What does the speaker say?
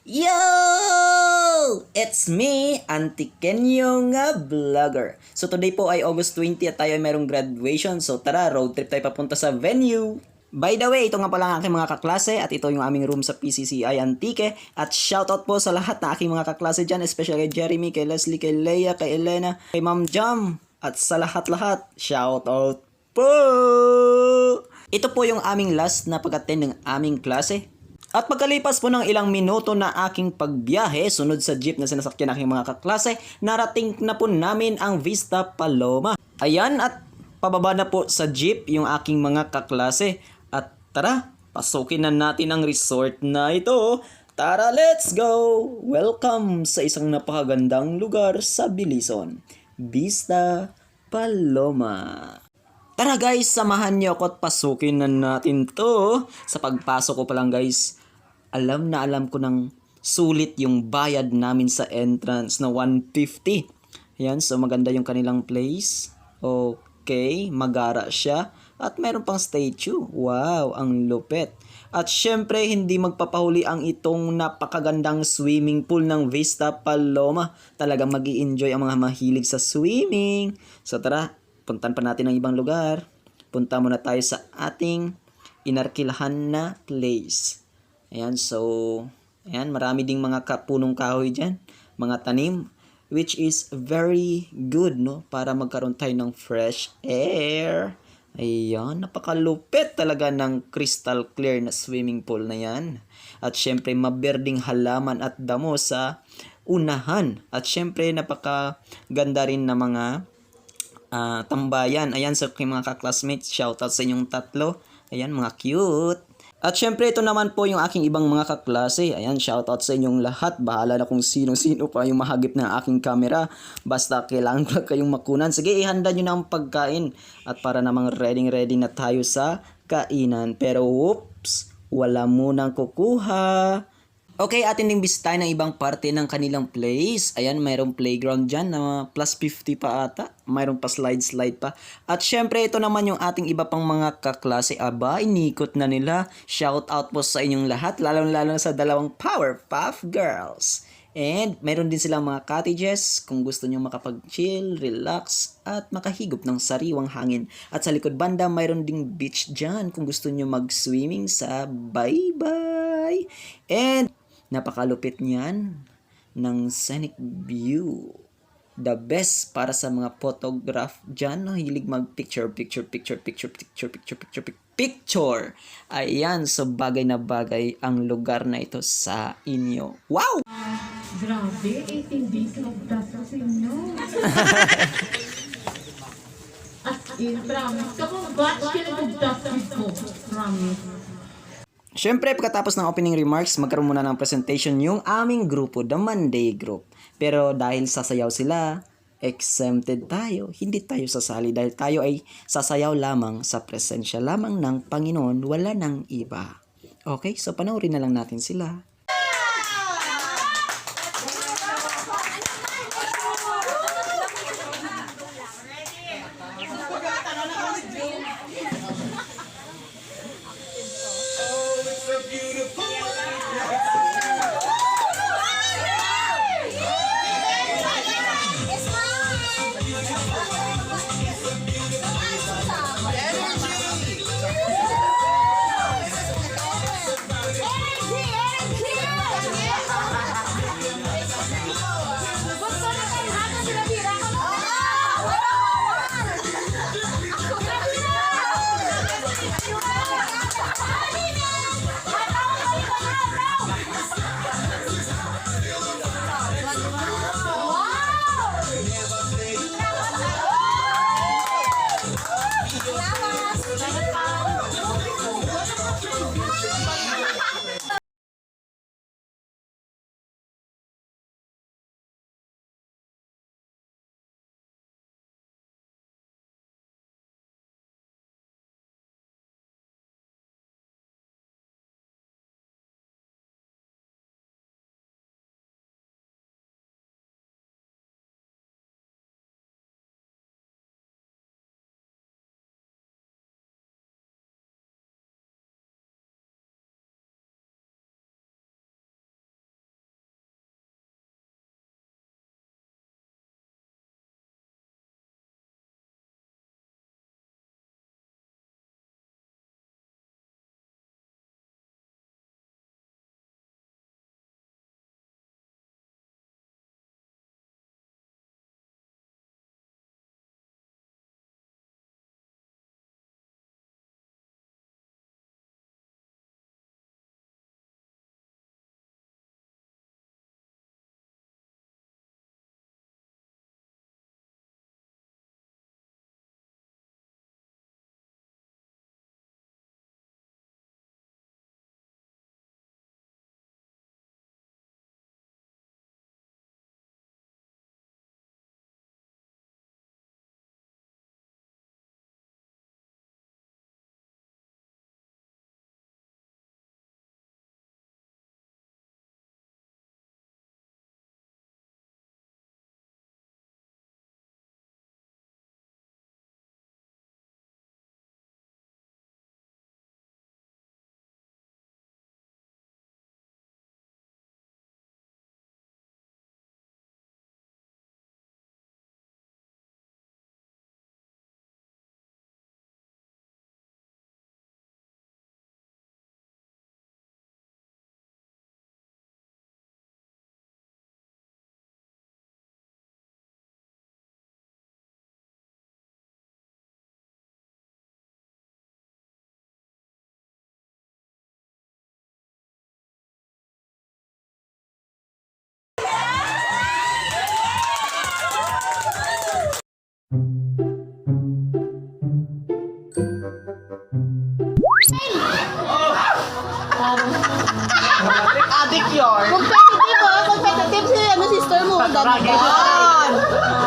Yo! It's me, Antikenyo nga vlogger. So today po ay August 20 at tayo ay merong graduation. So tara, road trip tayo papunta sa venue. By the way, ito nga pala ang aking mga kaklase at ito yung aming room sa PCCI Antique. At shoutout po sa lahat na aking mga kaklase dyan, especially kay Jeremy, kay Leslie, kay Leia, kay Elena, kay Ma'am Jam. At sa lahat-lahat, shoutout po! Ito po yung aming last na pag-attend ng aming klase. At pagkalipas po ng ilang minuto na aking pagbiyahe, sunod sa jeep na sinasakyan aking mga kaklase, narating na po namin ang Vista Paloma. Ayan, at pababa na po sa jeep yung aking mga kaklase. At tara, pasukin na natin ang resort na ito. Tara, let's go! Welcome sa isang napakagandang lugar sa Bilison, Vista Paloma. Tara guys, samahan niyo ako at pasukin na natin to. Sa pagpasok ko pa lang guys, alam na alam ko ng sulit yung bayad namin sa entrance na 150. Yan, so maganda yung kanilang place. Okay, magara siya. At meron pang statue. Wow, ang lupet. At syempre, hindi magpapahuli ang itong napakagandang swimming pool ng Vista Paloma. Talagang mag-i-enjoy ang mga mahilig sa swimming. So tara, puntan pa natin ang ibang lugar. Punta muna tayo sa ating inarkilahan na place. Ayan, so, ayan, marami ding mga punong kahoy dyan. Mga tanim, which is very good, no? Para magkaroon tayo ng fresh air. Ayan, napakalupit talaga ng crystal clear na swimming pool na yan. At syempre, maberding halaman at damo sa unahan. At syempre, napakaganda rin na mga tambayan. Ayan, sa aking mga ka-classmates, shoutout sa inyong tatlo. Ayan, mga cute. At syempre, ito naman po yung aking ibang mga kaklase. Ayan, shoutout sa inyong lahat. Bahala na kung sino-sino pa yung mahagip ng aking camera. Basta kailangan ko kayong makunan. Sige, ihanda nyo na ang pagkain. At para namang ready na tayo sa kainan. Pero whoops, wala munang kukuha. Okay, atin ding bisitahin ng ibang parte ng kanilang place. Ayan, mayroong playground dyan na plus 50 pa ata. Mayroong pa slide pa. At syempre, ito naman yung ating iba pang mga kaklase. Aba, inikot na nila. Shout out po sa inyong lahat. Lalo-lalo na sa dalawang Powerpuff Girls. And mayroon din silang mga cottages kung gusto nyo makapag-chill, relax, at makahigop ng sariwang hangin. At sa likod banda, mayroon ding beach dyan kung gusto nyo mag-swimming sa bye-bye. And napakalupit niyan ng scenic view. The best para sa mga photograph dyan. No? Hilig mag-picture. Ayan, so bagay na bagay ang lugar na ito sa inyo. Wow! Grabe, 18 days nagdasa sa inyo. As in, promise. Kapag batch ka nagdasa ko, promise. Siyempre, pagkatapos ng opening remarks, magkaroon muna ng presentation yung aming grupo, the Monday Group. Pero dahil sasayaw sila, exempted tayo. Hindi tayo sasali dahil tayo ay sasayaw lamang sa presensya lamang ng Panginoon, wala ng iba. Okay, so panoorin na lang natin sila. ganyan.